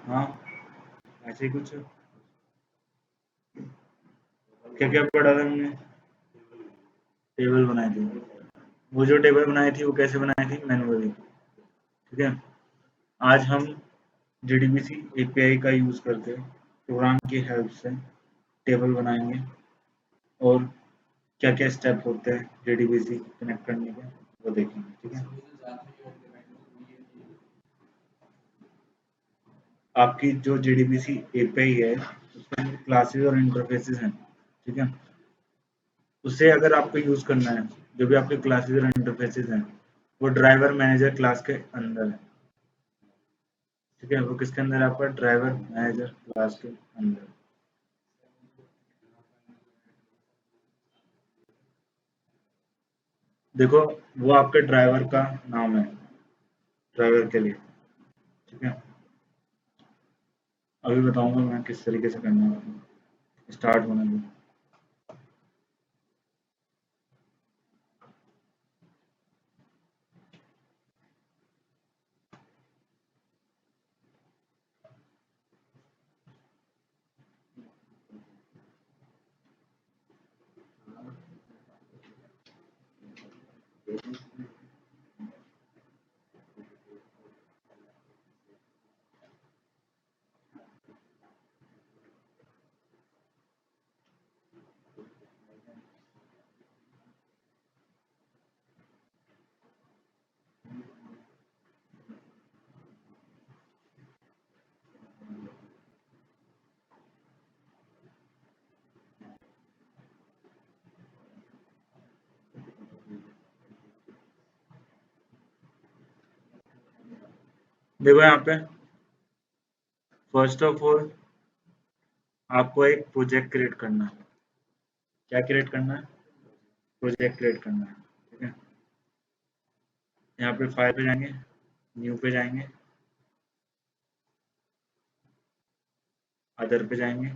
हाँ, ऐसे ही कुछ। क्या क्या पढ़ा था हमने? टेबल बनाई थी। वो जो टेबल बनाई थी वो कैसे बनाई थी? मैनुअली। ठीक है। आज हम JDBC API का यूज करके प्रोग्राम की हेल्प से टेबल बनाएंगे और क्या क्या स्टेप होते हैं JDBC कनेक्ट करने के वो देखेंगे। ठीक है। आपकी जो JDBC API है उसमें क्लासेस और इंटरफेसेस हैं। ठीक है। उसे अगर आपको यूज करना है, जो भी आपके क्लासेस और इंटरफेसेस हैं वो ड्राइवर मैनेजर क्लास के अंदर है। ठीक है। वो किसके अंदर है? आपका ड्राइवर मैनेजर क्लास के अंदर। देखो, वो आपके ड्राइवर का नाम है, ड्राइवर के लिए। ठीक है। अभी बताऊंगा मैं किस तरीके से करना है। स्टार्ट होने दो। देखो यहाँ पे फर्स्ट ऑफ ऑल आपको एक प्रोजेक्ट क्रिएट करना है। क्या क्रिएट करना है? प्रोजेक्ट क्रिएट करना है। ठीक है। यहाँ पे फाइल पे जाएंगे, न्यू पे जाएंगे, अदर पे जाएंगे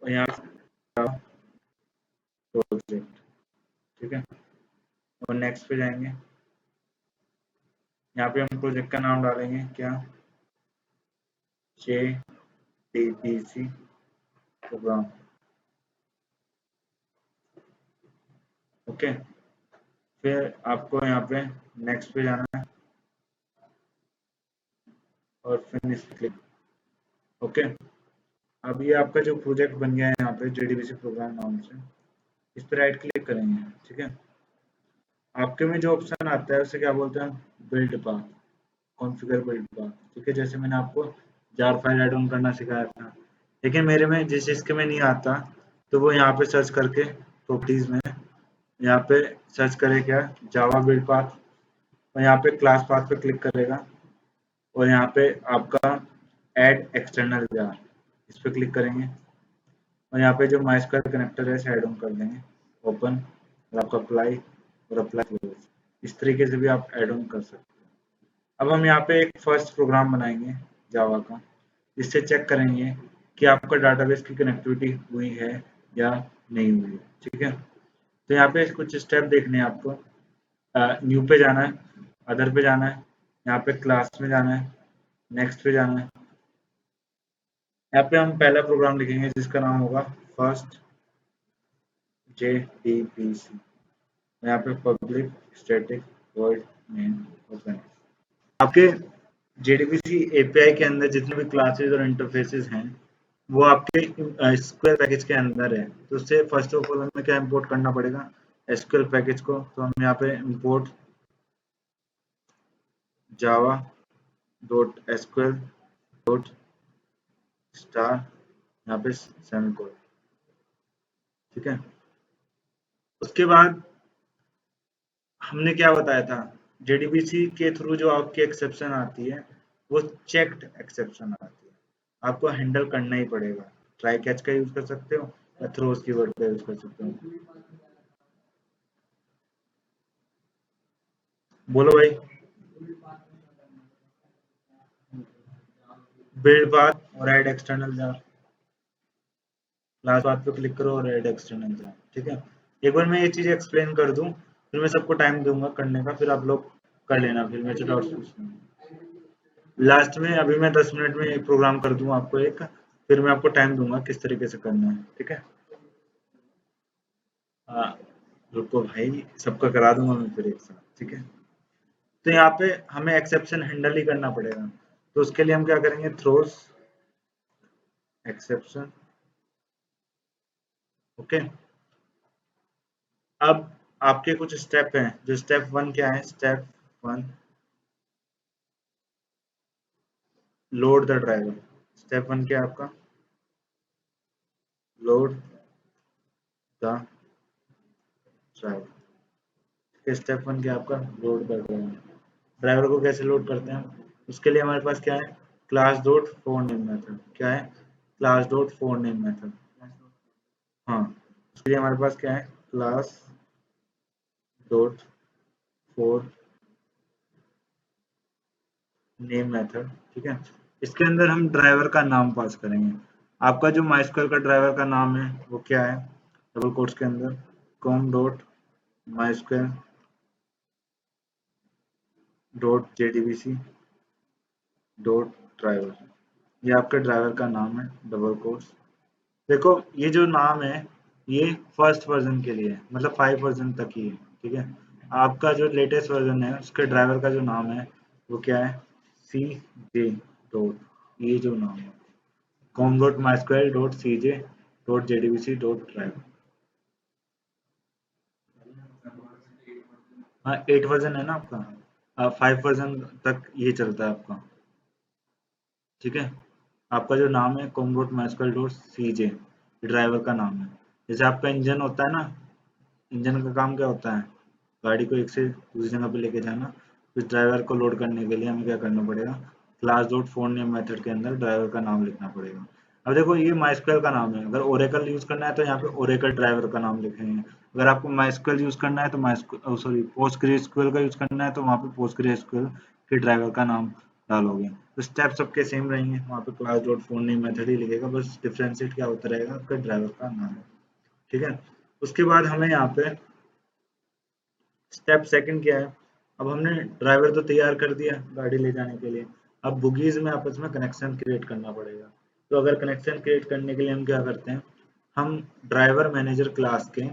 और यहाँ प्रोजेक्ट। ठीक है। और नेक्स्ट पे जाएंगे। यहाँ पे हम प्रोजेक्ट का नाम डालेंगे क्या? JDBC program. ओके। फिर आपको यहाँ पे नेक्स्ट पे जाना है और फिनिश पे क्लिक। ओके। अब ये आपका जो प्रोजेक्ट बन गया है यहाँ पे JDBC प्रोग्राम नाम से, इस पर राइट क्लिक करेंगे। ठीक है। आपके में जो ऑप्शन आता है उसे क्या बोलते हैं? Build path, configure build path. ठीक है। जैसे मैंने आपको जार फाइल ऐड ऑन करना सिखाया था, लेकिन मेरे में जिस चीज़ के में नहीं आता तो वो यहाँ पे सर्च करके प्रॉपर्टीज में यहाँ पे सर्च करे क्या? जावा बिल्ड पाथ। और यहाँ पे क्लास पाथ पे क्लिक करेगा और यहाँ पे आपका ऐड एक्सटर्नल जार, इस पे क्लिक करेंगे और यहाँ पे जो माइस्क्वेल कनेक्टर है इसे ऐड ऑन कर देंगे। ओपन और आपका अप्लाई और अप्लाई क्लोज। इस तरीके से भी आप ऐड ऑन कर सकते हैं। अब हम यहाँ पे एक फर्स्ट प्रोग्राम बनाएंगे जावा का, जिससे चेक करेंगे कि आपका डाटाबेस की कनेक्टिविटी हुई है या नहीं हुई है। ठीक है। तो यहाँ पे कुछ स्टेप देखने हैं आपको। न्यू पे जाना है, अदर पे जाना है, यहाँ पे क्लास में जाना है, नेक्स्ट पे जाना है। यहाँ पे हम पहला प्रोग्राम लिखेंगे जिसका नाम होगा फर्स्ट JDBC। यहाँ पे public static void main open. आपके JDBC API के अंदर जितने भी क्लासेस और इंटरफेसेस हैं वो आपके SQL पैकेज के अंदर है। तो उससे फर्स्ट ऑफ ऑल हमें क्या इंपोर्ट करना पड़ेगा? SQL पैकेज को। तो हम यहाँ पे import Java dot SQL dot star, यहाँ पे सेमीकोलन। ठीक है। उसके बाद हमने क्या बताया था? JDBC के थ्रू जो आपकी एक्सेप्शन आती है वो चेक्ड एक्सेप्शन आती है, आपको हैंडल करना ही पड़ेगा। ट्राई कैच का यूज कर सकते हो या थ्रोज कीवर्ड का यूज कर सकते हो। बोलो भाई। बिल्ड पाथ और ऐड एक्सटर्नल जार। लास्ट बात पे क्लिक करो और ऐड एक्सटर्नल जार। ठीक है। एक बार मैं ये चीज एक्सप्लेन कर दूं, फिर मैं सबको टाइम दूंगा करने का, फिर आप लोग कर लेना, फिर मेरे से डाउट्स पूछना। लास्ट में अभी मैं 10 मिनट में एक प्रोग्राम कर दूंगा आपको एक, फिर मैं आपको टाइम दूंगा किस तरीके से करना है, ठीक है। हाँ, रुको भाई, सबका करा दूंगा मैं फिर एक साथ, ठीक है। तो यहाँ पे हमें एक्सेप्शन हैंडल ही करना पड़ेगा, तो उसके लिए हम क्या करेंगे, थ्रोस एक्सेप्शन। ओके, अब आपके कुछ स्टेप हैं, जो स्टेप वन क्या है, step one, load the driver. Step one क्या है आपका, load the driver. Step one क्या है आपका, लोड द ड्राइवर। ड्राइवर को कैसे लोड करते हैं हम? उसके लिए हमारे पास क्या है, class dot four name method. क्या है, class dot four name method. हाँ, उसके लिए हमारे पास क्या है, class dot four name method, ठीक है। इसके अंदर हम ड्राइवर का नाम पास करेंगे। आपका जो माइस्क्वेल का ड्राइवर का नाम है वो क्या है, डबल कोट्स के अंदर com dot MySQL dot JDBC dot driver. ये आपके ड्राइवर का नाम है, डबल कोट्स। देखो ये जो नाम है, ये फर्स्ट वर्जन के लिए है, मतलब 5 वर्जन तक ही है, ठीक है। आपका जो लेटेस्ट वर्जन है उसके ड्राइवर का जो नाम है वो क्या है, सी जे डॉट, ये जो नाम है com dot MySQL dot C J dot JDBC dot driver. हाँ, 8 वर्जन है ना आपका, 5 वर्जन तक ये चलता है आपका, ठीक है। आपका जो नाम है com dot MySQL dot C जे, ड्राइवर का नाम है। जैसे आपका इंजन होता है ना, इंजन का काम क्या होता है, गाड़ी को एक से दूसरी जगह पे लेके जाना। उस ड्राइवर को लोड करने के लिए हमें क्या करना पड़ेगा, class dot for name method के अंदर ड्राइवर का नाम लिखना पड़ेगा। अब देखो ये माइस्क्वेल का नाम है, अगर ओरेकल यूज करना है तो यहाँ पे ओरेकल ड्राइवर का नाम लिखेंगे। अगर आपको माइस्क्वेल यूज करना है तो माइस्क्वेल, सॉरी, पोस्टग्रेसक्यूएल का यूज करना है तो वहाँ पे पोस्टग्रेसक्यूएल के ड्राइवर का नाम डालोगे। तो स्टेप सबके सेम रहेंगे, वहाँ पे class dot for name method ही लिखेगा, बस डिफरेंशिएट क्या होता रहेगा, आपका ड्राइवर का नाम, ठीक है। उसके बाद हमें यहाँ पे स्टेप सेकंड क्या है, अब हमने ड्राइवर तो तैयार कर दिया गाड़ी ले जाने के लिए, अब बुगीज में आपस में कनेक्शन क्रिएट करना पड़ेगा। तो अगर कनेक्शन क्रिएट करने के लिए हम क्या करते हैं, हम ड्राइवर मैनेजर क्लास के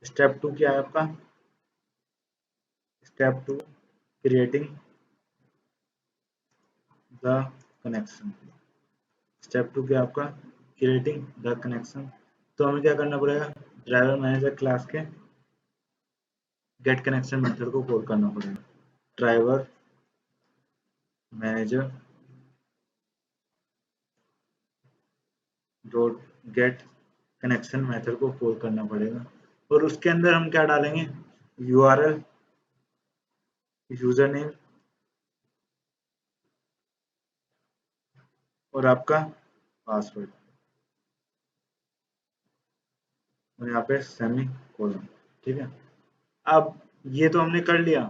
स्टेप टू क्या है आपका, step two creating the connection. Step two क्या आपका, क्रिएटिंग द कनेक्शन। तो हमें क्या करना पड़ेगा, ड्राइवर मैनेजर क्लास के गेट कनेक्शन मेथड को कॉल करना पड़ेगा। Driver manager dot get connection method को कॉल करना पड़ेगा, और उसके अंदर हम क्या डालेंगे, यूआरएल, यूजर नेम और आपका पासवर्ड, और यहाँ पे सेमी कोलन, ठीक है। अब ये तो हमने कर लिया,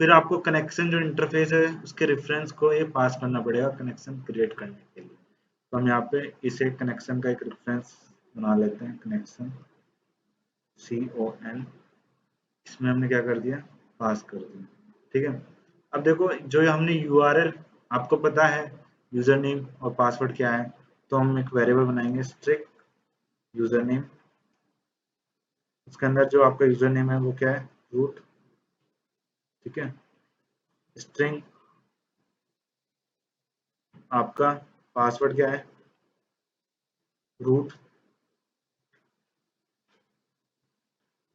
फिर आपको कनेक्शन जो इंटरफेस है उसके रेफरेंस को ये पास करना पड़ेगा कनेक्शन क्रिएट करने के लिए। तो हम यहाँ पे इसे कनेक्शन का एक रेफरेंस बना लेते हैं, कनेक्शन CON, इसमें हमने क्या कर दिया, पास कर दिया, ठीक है। अब देखो जो हमने यूआरएल, आपको पता है यूजर नेम और पासवर्ड क्या है, तो हम एक वेरिएबल बनाएंगे स्ट्रिंग यूजर नेम। उसके अंदर जो आपका यूजर नेम है वो क्या है, रूट, ठीक है। स्ट्रिंग आपका पासवर्ड क्या है, रूट,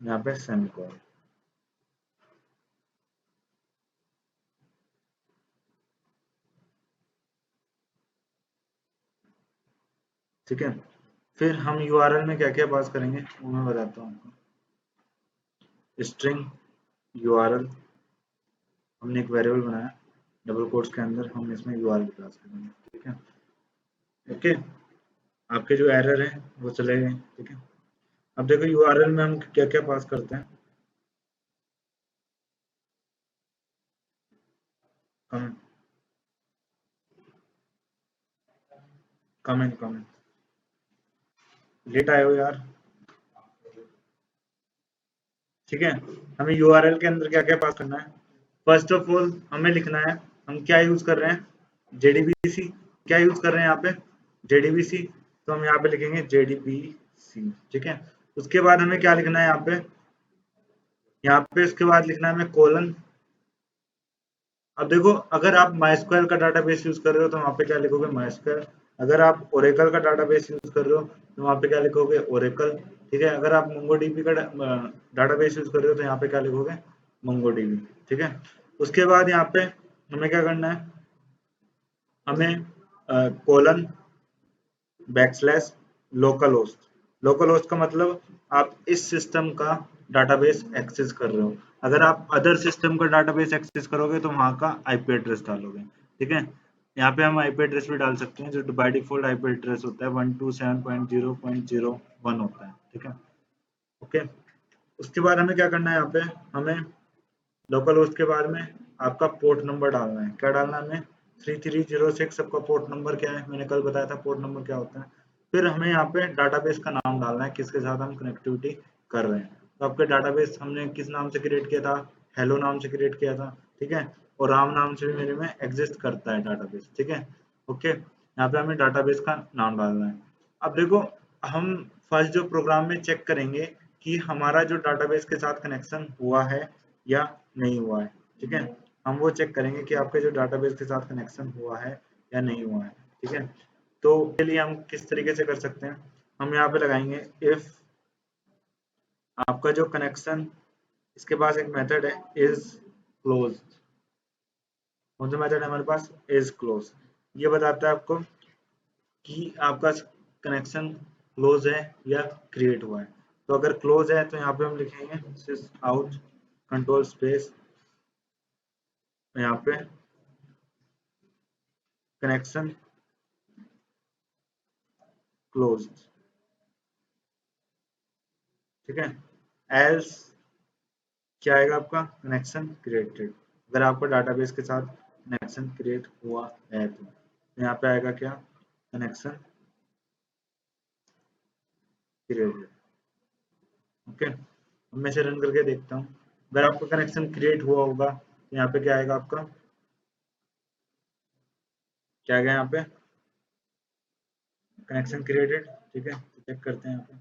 यहाँ पे सेमीकोलन, ठीक है। फिर हम यूआरएल में क्या क्या पास करेंगे वो मैं बताता हूँ। स्ट्रिंग यूआरएल, हमने एक वेरिएबल बनाया, डबल कोट्स के अंदर हम इसमें यूआरएल पास करेंगे, ठीक है। ओके, आपके जो एरर है वो चले गए, ठीक है। अब देखो यूआरएल में हम क्या क्या पास करते हैं, कमेंट, कमेंट, कमेंट, लेट आए हो यार, ठीक है। हमें यूआरएल के अंदर क्या क्या पास करना है, फर्स्ट ऑफ ऑल हमें लिखना है हम क्या यूज कर रहे हैं, JDBC क्या यूज कर रहे हैं यहाँ पे, JDBC, तो हम यहाँ पे लिखेंगे JDBC, ठीक है। उसके बाद हमें क्या लिखना है यहाँ पे इसके बाद लिखना है हमें कोलन। अब देखो, अगर आप MySQL का डाटाबेस यूज कर रहे हो तो वहाँ पे क्या लिखोगे, MySQL। अगर आप ओरेकल का डाटाबेस यूज कर रहे हो तो वहाँ पे क्या लिखोगे, ओरेकल, ठीक है। अगर आप MongoDB का डाटाबेस यूज कर रहे हो तो यहाँ पे क्या लिखोगे, MongoDB, ठीक है। उसके बाद यहाँ पे हमें क्या करना है, हमें colon backslash local host. Local host का मतलब आप इस सिस्टम का डाटाबेस एक्सेस कर रहे हो। अगर आप अदर सिस्टम का डाटाबेस एक्सेस करोगे तो वहां का आईपी एड्रेस डालोगे, ठीक है। यहाँ पे हम आईपी एड्रेस भी डाल सकते हैं, जो बाय डिफॉल्ट आईपी एड्रेस होता है 127.0.0.1 होता है, ठीक है। ओके, उसके बाद हमें क्या करना है, यहाँ पे हमें लोकल होस्ट के बारे में आपका पोर्ट नंबर डालना है। क्या डालना है हमें, 3306 सबका पोर्ट नंबर क्या है, मैंने कल बताया था पोर्ट नंबर क्या होता है। फिर हमें यहाँ पे डाटाबेस का नाम डालना है, किसके साथ हम कनेक्टिविटी कर रहे हैं। तो आपके डाटाबेस हमने किस नाम से क्रिएट किया था, हेलो नाम से क्रिएट किया था, ठीक है। और राम नाम से भी मेरे में एग्जिस्ट करता है डाटाबेस, ठीक है। ओके, यहाँ पे हमें डाटाबेस का नाम डालना है। अब देखो, हम फर्स्ट जो प्रोग्राम में चेक करेंगे कि हमारा जो डाटाबेस के साथ कनेक्शन हुआ है या नहीं हुआ है, ठीक है। हम वो चेक करेंगे कि आपके जो डाटाबेस के साथ कनेक्शन हुआ है या नहीं हुआ है, ठीक है। तो के लिए हम किस तरीके से कर सकते हैं, हम यहाँ पे लगाएंगे इफ आपका जो कनेक्शन, इसके पास एक मेथड है इज क्लोज। कौन सा मेथड है हमारे पास, इज क्लोज। ये बताता है आपको कि आपका कनेक्शन क्लोज है या क्रिएट हुआ है। तो अगर क्लोज है तो यहाँ पे हम लिखेंगे sys out कंट्रोल स्पेस, यहाँ पे कनेक्शन क्लोज, ठीक है। एल्स क्या आएगा, आपका कनेक्शन क्रिएटेड। अगर आपका डाटाबेस के साथ कनेक्शन क्रिएट हुआ है तो यहाँ पे आएगा क्या, कनेक्शन क्रिएटेड। ओके, अब मैं इसे रन करके देखता हूँ। अगर आपका कनेक्शन क्रिएट हुआ होगा तो यहाँ पे क्या आएगा, आपका क्या आएगा, यहाँ पे कनेक्शन क्रिएटेड, ठीक है। तो चेक करते हैं यहाँ पे।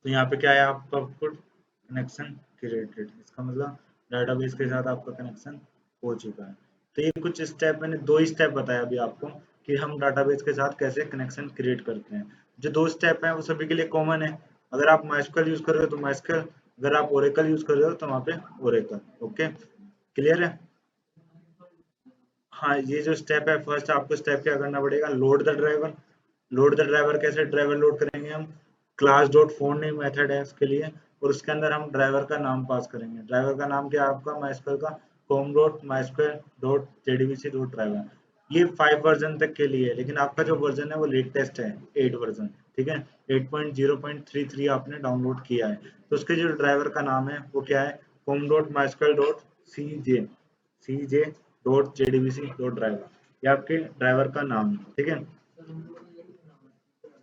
तो यहाँ पे क्या है, आपका आउटपुट कनेक्शन क्रिएटेड, इसका मतलब डाटाबेस के साथ आपका कनेक्शन हो चुका है। तो ये कुछ स्टेप, मैंने दो ही स्टेप बताया अभी आपको कि हम डाटाबेस के साथ कैसे कनेक्शन क्रिएट करते हैं। जो दो स्टेप हैं वो सभी के लिए कॉमन है। अगर आप MySQL यूज कर रहे हो तो MySQL, अगर आप ओरेकल यूज कर रहे हो तो वहाँ पे ओरेकल। ओके, क्लियर है। हाँ, ये जो स्टेप है, फर्स्ट आपको स्टेप क्या करना पड़ेगा, load the driver. Load the driver कैसे ड्राइवर लोड करेंगे हम, class dot for name method है उसके लिए, और उसके अंदर हम ड्राइवर का नाम पास करेंगे। ड्राइवर का नाम क्या है आपका, MySQL का home dot MySQL dot JDBC dot driver. ये 5 वर्जन तक के लिए है, लेकिन आपका जो वर्जन है वो लेटेस्ट है, 8 वर्जन, ठीक है। 8.0.33 आपने डाउनलोड किया है। तो उसके जो ड्राइवर का नाम है वो क्या है, home dot MySQL dot CJ dot JDBC dot driver, ये आपके ड्राइवर का नाम है, ठीक है।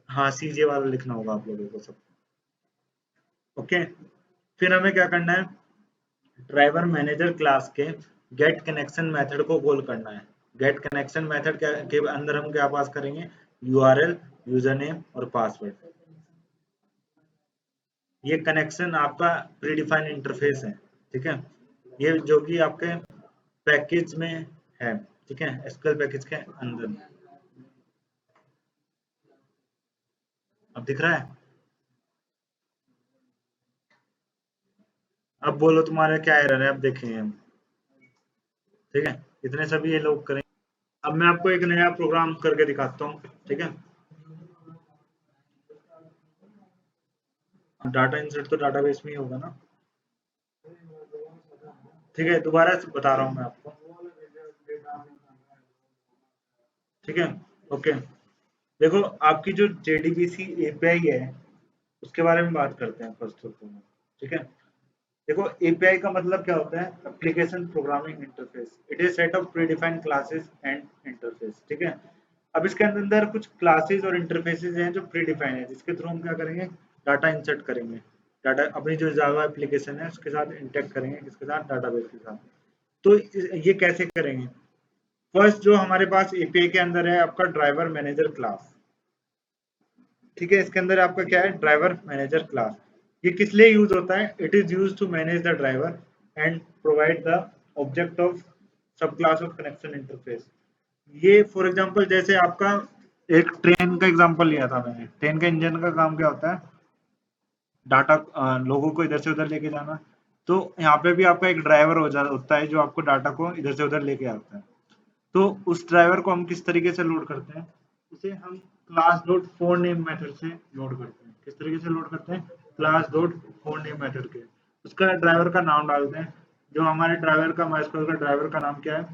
हाँ, CJ वाला लिखना होगा आप लोगों को सब। ओके, फिर हमें क्या करना है, ड्राइवर मैनेजर क्लास के गेट कनेक्शन मेथड को कॉल करना है। गेट कनेक्शन मेथड के अंदर हम क्या पास करेंगे, URL, यूजर नेम और पासवर्ड। ये कनेक्शन आपका प्रीडिफाइंड इंटरफेस है, ठीक है। ये जो कि आपके पैकेज में है, ठीक है, SQL पैकेज के अंदर। अब दिख रहा है, अब बोलो तुम्हारा क्या एरर है, अब देखेंगे हम, ठीक है। इतने सभी ये लोग करेंगे। अब मैं आपको एक नया प्रोग्राम करके दिखाता हूँ, ठीक है। डाटा इंसर्ट तो डाटाबेस में ही होगा ना, ठीक है। दोबारा से बता रहा हूँ मैं आपको, ठीक है। ओके, देखो, आपकी जो JDBC API है उसके बारे में बात करते हैं फर्स्ट ऑफ ऑल, ठीक है। देखो, API का मतलब क्या होता है, application programming interface. It is set of predefined classes and interface. Interface, ठीक है। अब इसके अंदर कुछ क्लासेस और इंटरफेसेस हैं जो प्री डिफाइन है, जिसके थ्रू हम क्या करेंगे, डाटा इंसर्ट करेंगे, डाटा अपनी जो जावा एप्लीकेशन है उसके साथ इंटरेक्ट करेंगे, किसके साथ, डाटाबेस के साथ। तो ये कैसे करेंगे? फर्स्ट जो हमारे पास एपीआई के अंदर है आपका ड्राइवर मैनेजर क्लास, ठीक है। इसके अंदर आपका क्या है, ड्राइवर मैनेजर क्लास। ये किस लिए यूज होता है? It is use to manage the driver and provide the object of sub class of connection interface. ये फॉर एग्जांपल जैसे आपका एक ट्रेन का एग्जांपल लिया था मैंने, ट्रेन का इंजन का काम क्या होता है, डाटा लोगों को इधर से उधर लेके जाना। तो यहाँ पे भी आपका एक ड्राइवर होता है जो आपको डाटा को इधर से उधर लेके आता है। तो उस ड्राइवर को हम किस तरीके से लोड करते हैं, उसे हम class dot four name method से लोड करते हैं। किस तरीके से लोड करते हैं, class dot four name method के, उसका ड्राइवर का नाम डालते हैं। जो हमारे ड्राइवर का माइस्क्वेल का ड्राइवर का नाम क्या है,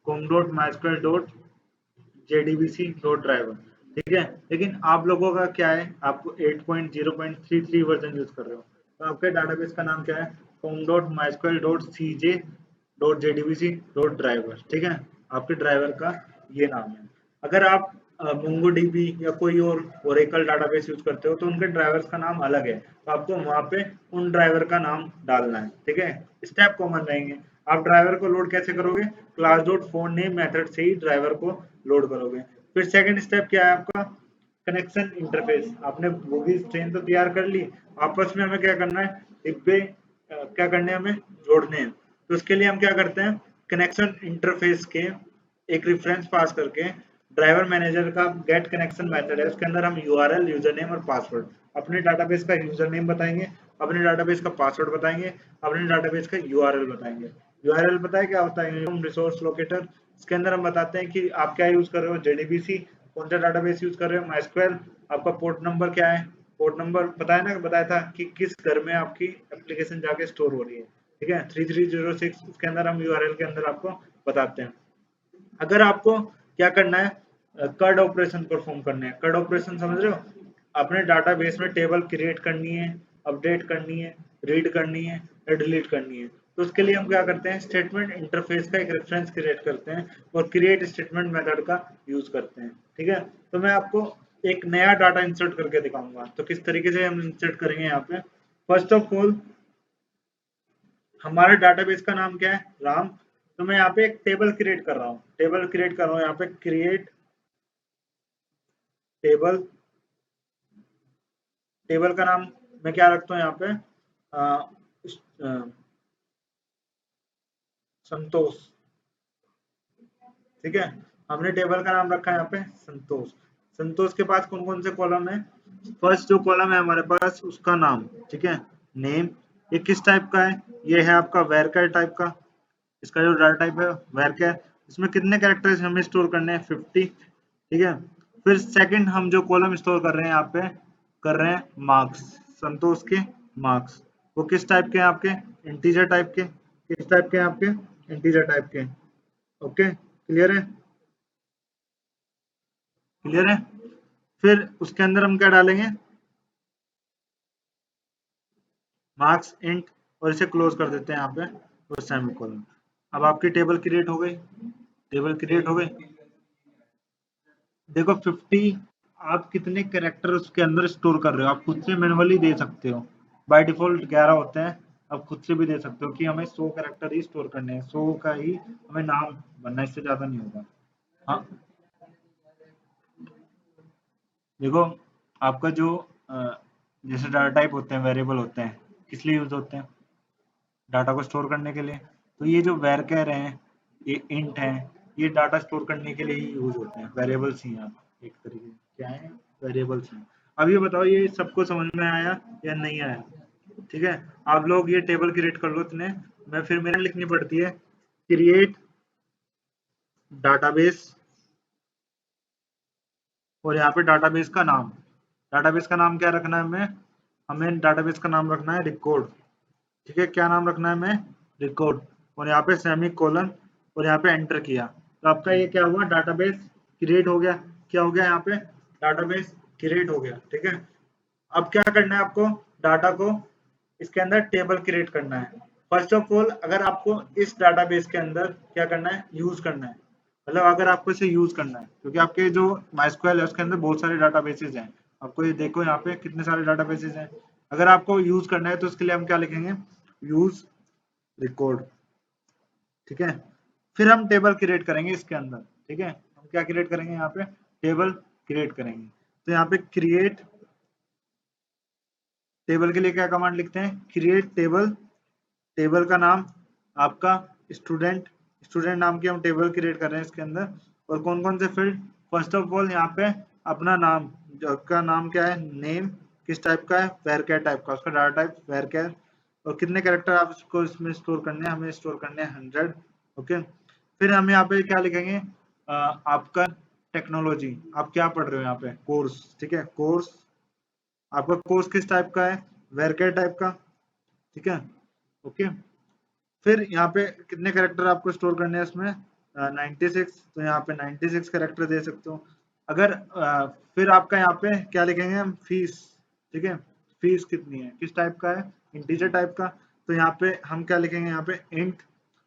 com dot MySQL dot JDBC dot driver, ठीक है। लेकिन आप लोगों का क्या है, आप 8.0.33 वर्जन यूज कर रहे हो, तो आपके डाटाबेस का नाम क्या है, com dot MySQL dot CJ dot JDBC dot driver, ठीक है। आपके ड्राइवर का ये नाम है। अगर आप MongoDB या कोई और ओरेकल डाटाबेस यूज करते हो तो उनके ड्राइवर्स का नाम अलग है, तो आपको वहां पे उन ड्राइवर का नाम डालना है, ठीक है। स्टेप कॉमन रहेंगे। आप ड्राइवर को लोड कैसे करोगे, class dot for name method से ही ड्राइवर को लोड करोगे। फिर सेकंड स्टेप क्या है आपका, कनेक्शन इंटरफेस। आपने बोगी ट्रेन तो तैयार कर ली, आपस में हमें क्या करना है, डिब्बे क्या करने हैं, हमें जोड़ने हैं। तो उसके लिए हम क्या करते हैं, कनेक्शन इंटरफेस के एक रेफरेंस पास करके ड्राइवर मैनेजर का गेट कनेक्शन मेथड है, उसके अंदर हम यूआरएल, यूजर नेम और पासवर्ड, अपने डाटाबेस का यूजर नेम बताएंगे, अपने डाटाबेस का पासवर्ड बताएंगे, अपने डाटाबेस का यूआरएल बताएंगे। यूआरएल पता है क्या होता है, रिसोर्स लोकेटर। इसके अंदर हम बताते हैं कि आप क्या यूज कर रहे हो, जेडीबीसी, कौन सा डाटाबेस यूज कर रहे हो, माइस्क्वेल, आपका पोर्ट नंबर क्या है, पोर्ट नंबर बताया ना, बताया था कि किस घर में आपकी एप्लीकेशन जाके स्टोर हो रही है, ठीक है, 3306। उसके अंदर हम यूआरएल के अंदर आपको बताते हैं। अगर आपको क्या करना है, कड ऑपरेशन परफॉर्म करने हैं। कड ऑपरेशन समझ रहे हो, अपने डाटाबेस में टेबल क्रिएट करनी है, अपडेट करनी है, रीड करनी है या डिलीट करनी है। तो उसके लिए हम क्या करते हैं, स्टेटमेंट इंटरफेस का एक रेफरेंस क्रिएट करते हैं और क्रिएट स्टेटमेंट मेथड का यूज करते हैं, ठीक है। तो मैं आपको एक नया डाटा इंसर्ट करके दिखाऊंगा, तो किस तरीके से हम इंसर्ट करेंगे यहाँ पे। फर्स्ट ऑफ ऑल हमारे डाटाबेस का नाम क्या है, राम। तो मैं यहाँ पे एक टेबल क्रिएट कर रहा हूँ, टेबल क्रिएट कर रहा हूँ यहाँ पे, क्रिएट टेबल। टेबल का नाम मैं क्या रखता हूँ यहाँ पे, संतोष, ठीक है। हमने टेबल का नाम रखा है यहाँ पे संतोष। संतोष के पास कौन कौन से कॉलम है, फर्स्ट जो कॉलम है हमारे पास उसका नाम, ठीक है, नेम। ये किस टाइप का है, ये है आपका वेरकर टाइप का, इसका जो डाटा टाइप है वेरकर। इसमें कितने कैरेक्टर्स हमें स्टोर करने हैं, 50, ठीक है। फिर सेकंड हम जो कॉलम स्टोर कर रहे हैं यहाँ पे, कर रहे हैं मार्क्स, संतोष के मार्क्स। वो किस टाइप के हैं आपके, इंटीजर टाइप के। किस टाइप के हैं आपके, इंटीजर टाइप के। ओके, क्लियर है, क्लियर है। फिर उसके अंदर हम क्या डालेंगे, मार्क्स इंट, और इसे क्लोज कर देते हैं यहाँ पे और सेमीकोलन। अब आपकी टेबल क्रिएट हो गई, टेबल क्रिएट हो गई। देखो 50 आप कितने कैरेक्टर उसके अंदर स्टोर कर रहे हो, आप खुद से मैनुअली दे सकते हो। बाय डिफॉल्ट 11 होते हैं, आप खुद से भी दे सकते हो कि हमें 100 कैरेक्टर ही स्टोर करने हैं, 100 का ही हमें नाम बनना, इससे ज्यादा नहीं होगा। हाँ देखो, आपका जो जैसे डाटा टाइप होते हैं, वेरिएबल होते हैं, किस लिए यूज होते हैं, डाटा को स्टोर करने के लिए। तो ये जो वेरचर हैं, ये इंट हैं, ये डाटा स्टोर करने के लिए ही यूज होते हैं, वेरिएबल्स ही हैं एक तरीके से, क्या है, वेरिएबल्स हैं। अब ये बताओ ये सबको समझ में आया या नहीं आया, ठीक है। आप लोग ये टेबल क्रिएट कर लो इतने, मैं फिर मेरे लिखनी पड़ती है क्रिएट डाटाबेस, और यहाँ पे डाटाबेस का नाम, डाटाबेस का नाम क्या रखना है हमें, हमें डाटाबेस का नाम रखना है रिकॉर्ड, ठीक है। क्या नाम रखना है हमें, रिकॉर्ड, और यहाँ पे सेमी कोलन, और यहाँ पे एंटर किया। तो आपका ये क्या हुआ, डाटाबेस क्रिएट हो गया। क्या हो गया यहाँ पे, डाटाबेस क्रिएट हो गया, ठीक है। अब क्या करना है आपको, डाटा को इसके अंदर टेबल क्रिएट करना है। फर्स्ट ऑफ ऑल अगर आपको इस डाटाबेस के अंदर क्या करना है, यूज करना है, मतलब अगर आपको इसे यूज करना है, क्योंकि आपके जो MySQL है उसके अंदर बहुत सारे डाटाबेसेस हैं, आपको ये देखो यहाँ पे कितने सारे डाटाबेसेस हैं। अगर आपको यूज करना है तो उसके लिए हम क्या लिखेंगे, यूज रिकॉर्ड, ठीक है। फिर हम टेबल क्रिएट करेंगे इसके अंदर, ठीक है। हम क्या क्रिएट करेंगे, यहाँ पे टेबल क्रिएट करेंगे। तो यहाँ पे क्रिएट टेबल के लिए क्या कमांड लिखते हैं, क्रिएट टेबल, टेबल का नाम आपका स्टूडेंट, स्टूडेंट नाम की हम टेबल क्रिएट कर रहे हैं इसके अंदर। और कौन कौन से फील्ड, फर्स्ट ऑफ ऑल यहाँ पे अपना नाम, जो आपका नाम क्या है, नेम किस टाइप का है, वेरचर टाइप का, उसका डाटा टाइप वेरचर, और कितने कैरेक्टर आप इसको इसमें स्टोर करने हैं, हमें स्टोर करने हैं 100, ओके। फिर हम यहाँ पे क्या लिखेंगे, आपका टेक्नोलॉजी, आप क्या पढ़ रहे हो यहाँ पे, कोर्स, ठीक है। कोर्स, आपका कोर्स किस टाइप का है, वेरचर टाइप का, ठीक है, ओके। फिर यहाँ पे कितने कैरेक्टर आपको स्टोर करने हैं इसमें, 96, तो यहाँ पे 96 कैरेक्टर दे सकते हो। अगर फिर आपका यहाँ पे क्या लिखेंगे हम, फीस, ठीक है। फीस कितनी है, किस टाइप का है, इंटीजर टाइप का, तो यहाँ पे हम क्या लिखेंगे, यहाँ पे इंट,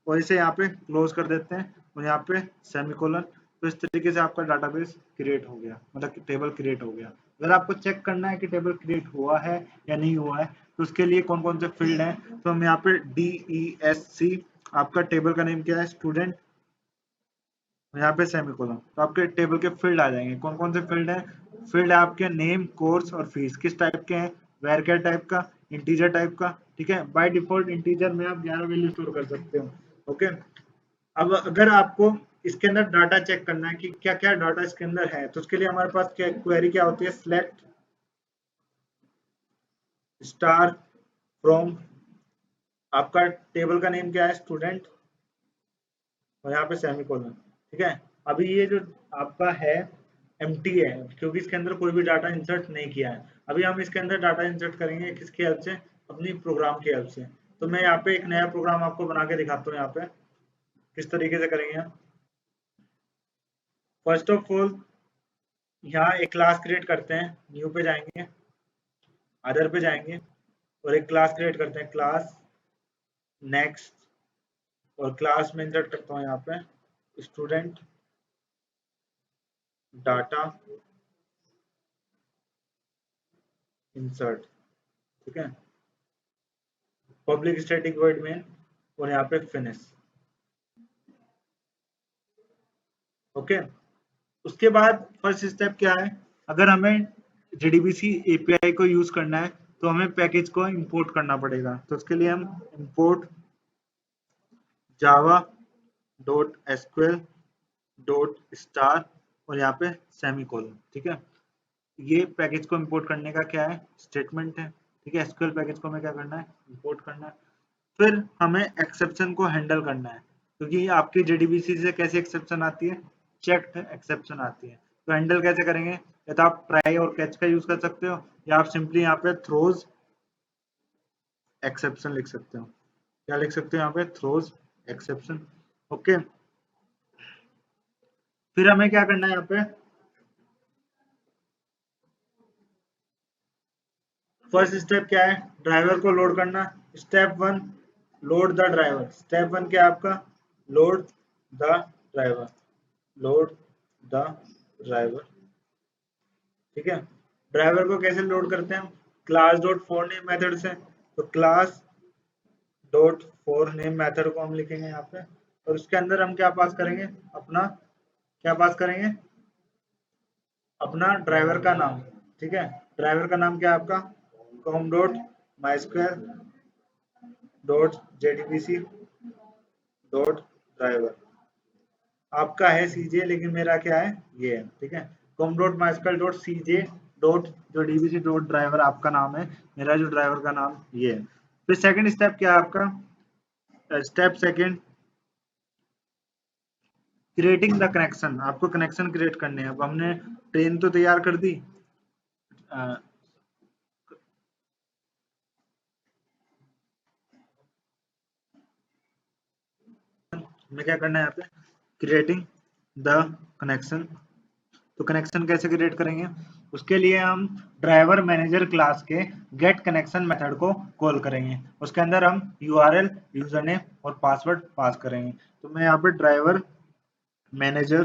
और इसे यहाँ पे क्लोज कर देते हैं, और यहाँ पे सेमीकोलन। तो इस तरीके से आपका डाटाबेस क्रिएट हो गया, मतलब टेबल क्रिएट हो गया। अगर आपको चेक करना है कि टेबल क्रिएट हुआ है या नहीं हुआ है, तो उसके लिए कौन कौन से फील्ड हैं, तो हम यहाँ पे DESC, आपका टेबल का नेम क्या है, स्टूडेंट, यहाँ पे सेमीकोलन, तो आपके टेबल के फील्ड आ जाएंगे। कौन कौन से फील्ड हैं, फील्ड है आपके नेम, कोर्स और फीस, किस टाइप के हैं, वेरचर टाइप का, इंटीजर टाइप का, ठीक है। बाय डिफॉल्ट इंटीजर में आप 11 वैल्यू स्टोर कर सकते हो, ओके। अब अगर आपको इसके अंदर डाटा चेक करना है कि क्या क्या डाटा इसके अंदर है, तो उसके लिए हमारे पास क्या क्वेरी क्या होती है, सिलेक्ट स्टार फ्रॉम, आपका टेबल का नेम क्या है, स्टूडेंट, और यहाँ पे सेमीकोलन, ठीक है। अभी ये जो आपका है एम्प्टी है, क्योंकि इसके अंदर कोई भी डाटा इंसर्ट नहीं किया है। अभी हम इसके अंदर डाटा इंसर्ट करेंगे किसकी हेल्प से, अपनी प्रोग्राम की हेल्प से। तो मैं यहाँ पे एक नया प्रोग्राम आपको बना के दिखाता हूँ, यहाँ पे किस तरीके से करेंगे हम। फर्स्ट ऑफ ऑल यहाँ एक क्लास क्रिएट करते हैं, न्यू पे जाएंगे, अदर पे जाएंगे, और एक क्लास क्रिएट करते हैं, क्लास नेक्स्ट, और क्लास में इंसर्ट करता हूँ यहाँ पे स्टूडेंट डाटा इंसर्ट, ठीक है, पब्लिक स्टैटिक वॉइड मेन, और यहाँ पे फिनिश, ओके। उसके बाद फर्स्ट स्टेप क्या है, अगर हमें JDBC API को यूज करना है तो हमें पैकेज को इंपोर्ट करना पड़ेगा। तो उसके लिए हम import Java dot SQL dot star, और यहाँ पे सेमीकोलन, ठीक है। ये पैकेज को इंपोर्ट करने का क्या है, स्टेटमेंट है, ठीक है। एसक्यूएल पैकेज को हमें क्या करना है, इंपोर्ट करना है। फिर हमें एक्सेप्शन को हैंडल करना है, क्योंकि आपकी JDBC से कैसे एक्सेप्शन आती है, चेक्ड एक्सेप्शन आती है। तो हैंडल कैसे करेंगे, या तो आप ट्राई और कैच का यूज कर सकते हो, या आप सिंपली यहाँ पे थ्रोज एक्सेप्शन लिख सकते हो। क्या लिख सकते हो यहाँ पे, थ्रोज एक्सेप्शन, ओके। फिर हमें क्या करना है, यहाँ पे फर्स्ट स्टेप क्या है, ड्राइवर को लोड करना। Step 1 load the driver, step 1 क्या है आपका, load the driver, load the driver, ठीक है। ड्राइवर को कैसे लोड करते हैं हम, class dot for name method से। तो class dot for name method को हम लिखेंगे यहाँ पे, और उसके अंदर हम क्या पास करेंगे, अपना क्या पास करेंगे, अपना ड्राइवर का नाम, ठीक है। ड्राइवर का नाम क्या है आपका, com dot mysql dot JDBC dot driver, आपका है CJ, लेकिन मेरा क्या है, ये है, ठीक है। com dot mysql dot CJ dot जो DBC डॉट ड्राइवर आपका नाम है, मेरा जो ड्राइवर का नाम ये है। फिर सेकंड स्टेप क्या है आपका, step second creating the connection, आपको कनेक्शन क्रिएट करने हैं। अब हमने ट्रेन तो तैयार कर दी, हमें क्या करना है यहाँ पे, क्रिएटिंग द कनेक्शन। तो कनेक्शन कैसे क्रिएट करेंगे, उसके लिए हम ड्राइवर मैनेजर क्लास के गेट कनेक्शन मेथड को कॉल करेंगे। उसके अंदर हम URL, यूजर नेम और पासवर्ड पास करेंगे। तो मैं यहाँ पे ड्राइवर मैनेजर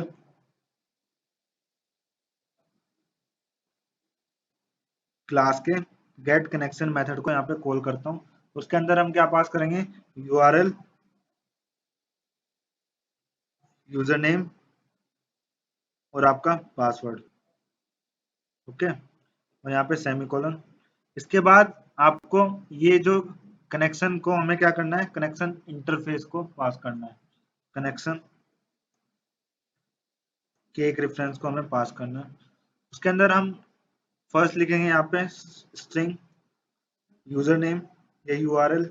क्लास के गेट कनेक्शन मेथड को यहाँ पे कॉल करता हूँ। उसके अंदर हम क्या पास करेंगे, URL, यूजर नेम और आपका पासवर्ड। ओके, और यहाँ पे सेमीकोलन। इसके बाद आपको ये जो कनेक्शन को हमें क्या करना है, कनेक्शन इंटरफेस को पास करना है। कनेक्शन के एक रेफरेंस को हमें पास करना है। उसके अंदर हम फर्स्ट लिखेंगे यहाँ पे स्ट्रिंग यूजर नेम या URL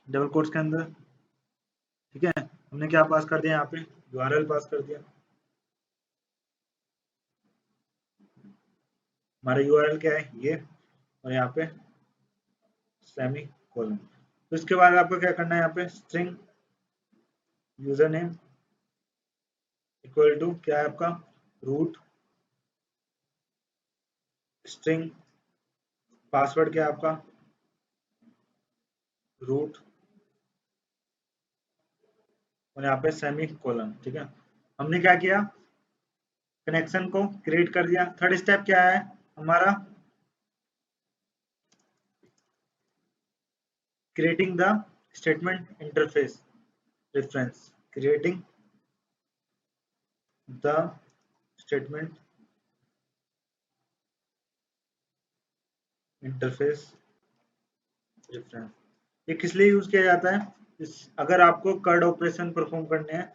डबल कोट्स के अंदर। ठीक है, हमने क्या पास कर दिया, यहाँ पे URL पास कर दिया। हमारा URL क्या है, ये, और यहाँ पे सेमी कोलन। तो इसके बाद आपको क्या करना है, यहाँ पे string user name equal to क्या है आपका, रूट, स्ट्रिंग पासवर्ड क्या है आपका, रूट, और यहाँ पे सेमी कोलन। ठीक है, हमने क्या किया, कनेक्शन को क्रिएट कर दिया। थर्ड स्टेप क्या है हमारा, creating the statement interface reference, creating the statement interface reference. ये किस लिए यूज किया जाता है, अगर आपको कर्ड ऑपरेशन परफॉर्म करने हैं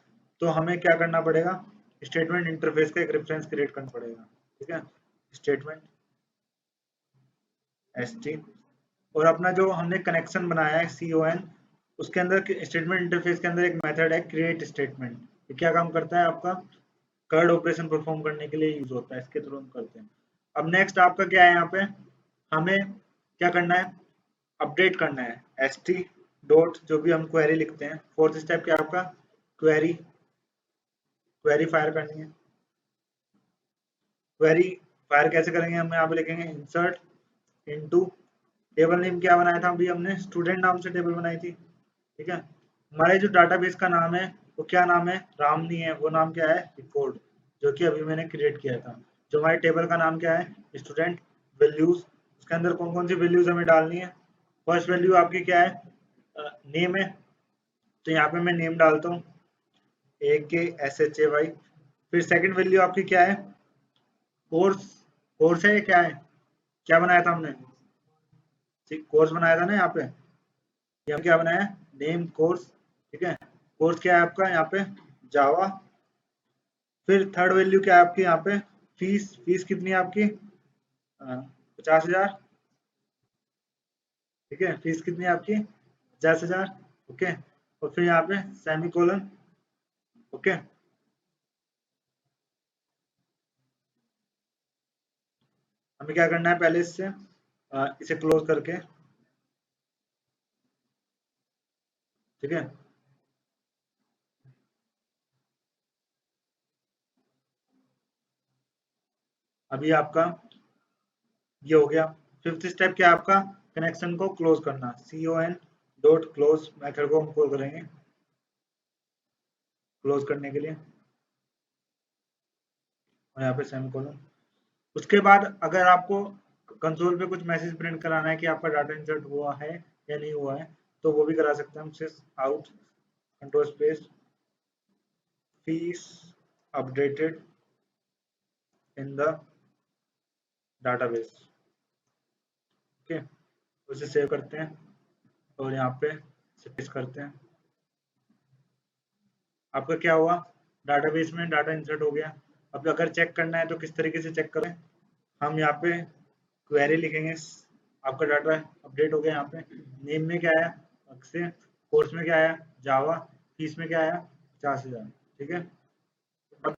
तो हमें क्या करना पड़ेगा, स्टेटमेंट इंटरफेस का एक रेफरेंस क्रिएट करना पड़ेगा। ठीक है, स्टेटमेंट st, और अपना जो हमने कनेक्शन बनाया है CON, उसके अंदर स्टेटमेंट इंटरफेस के अंदर एक मेथड है क्रिएट स्टेटमेंट। ये क्या काम करता है, आपका कर्ड ऑपरेशन परफॉर्म करने के लिए यूज होता है, इसके थ्रू हम करते हैं। अब नेक्स्ट आपका क्या है, यहाँ पे हमें क्या करना है, अपडेट करना है st डॉट जो भी हम क्वेरी लिखते हैं। फोर्थ स्टेप क्या आपका, क्वेरी फायर करनी है। क्वेरी फायर कैसे करेंगे, हम यहाँ पे लिखेंगे इंसर्ट इनटू, टेबल नेम क्या बनाया था अभी हमने, स्टूडेंट नाम से टेबल बनाई थी। ठीक है, हमारे जो डाटाबेस का नाम है वो क्या नाम है, राम नहीं है, वो नाम क्या है, रिकॉर्ड, जो कि अभी मैंने क्रिएट किया था। जो हमारे टेबल का नाम क्या है, स्टूडेंट वैल्यूज, उसके अंदर कौन कौन सी वैल्यूज हमें डालनी है। फर्स्ट वैल्यू आपकी क्या है, नेम है, तो यहाँ पे मैं नेम डालता हूँ AKSHAY। फिर सेकंड वैल्यू आपकी क्या है, कोर्स, कोर्स है, ये क्या है, क्या बनाया था हमने, कोर्स बनाया था ना यहाँ पे, ये हम क्या बनाया, नेम कोर्स। ठीक है, कोर्स क्या है आपका यहाँ पे, जावा। फिर थर्ड वैल्यू क्या है आपकी यहाँ पे, फीस, फीस कितनी है आपकी, 50,000। ठीक है, फीस कितनी है आपकी, 50,000। ओके, और फिर यहाँ पे सेमी कोलन। ओके, हमें क्या करना है, पहले इससे इसे क्लोज करके, ठीक है, अभी आपका ये हो गया। फिफ्थ स्टेप क्या है आपका, कनेक्शन को क्लोज करना, CON डॉट क्लोज मेथड को हम कॉल करेंगे क्लोज करने के लिए, और यहाँ पे सेमीकोलन। उसके बाद अगर आपको कंसोल पे कुछ मैसेज प्रिंट कराना है कि आपका डाटा इंसर्ट हुआ है या नहीं हुआ है, तो वो भी करा सकते हैं हम, sys out control space fees updated in the database. Okay, उसे सेव करते हैं और यहाँ पे पेस्ट करते हैं। आपका क्या हुआ, डाटाबेस में डाटा इंसर्ट हो गया। अब अगर चेक करना है तो किस तरीके से चेक करें, हम यहाँ पे क्वेरी लिखेंगे, आपका डाटा अपडेट हो गया। यहाँ पे नेम में क्या आया, अक्षय, कोर्स में क्या आया, जावा, फीस में क्या आया, 50,000। ठीक है,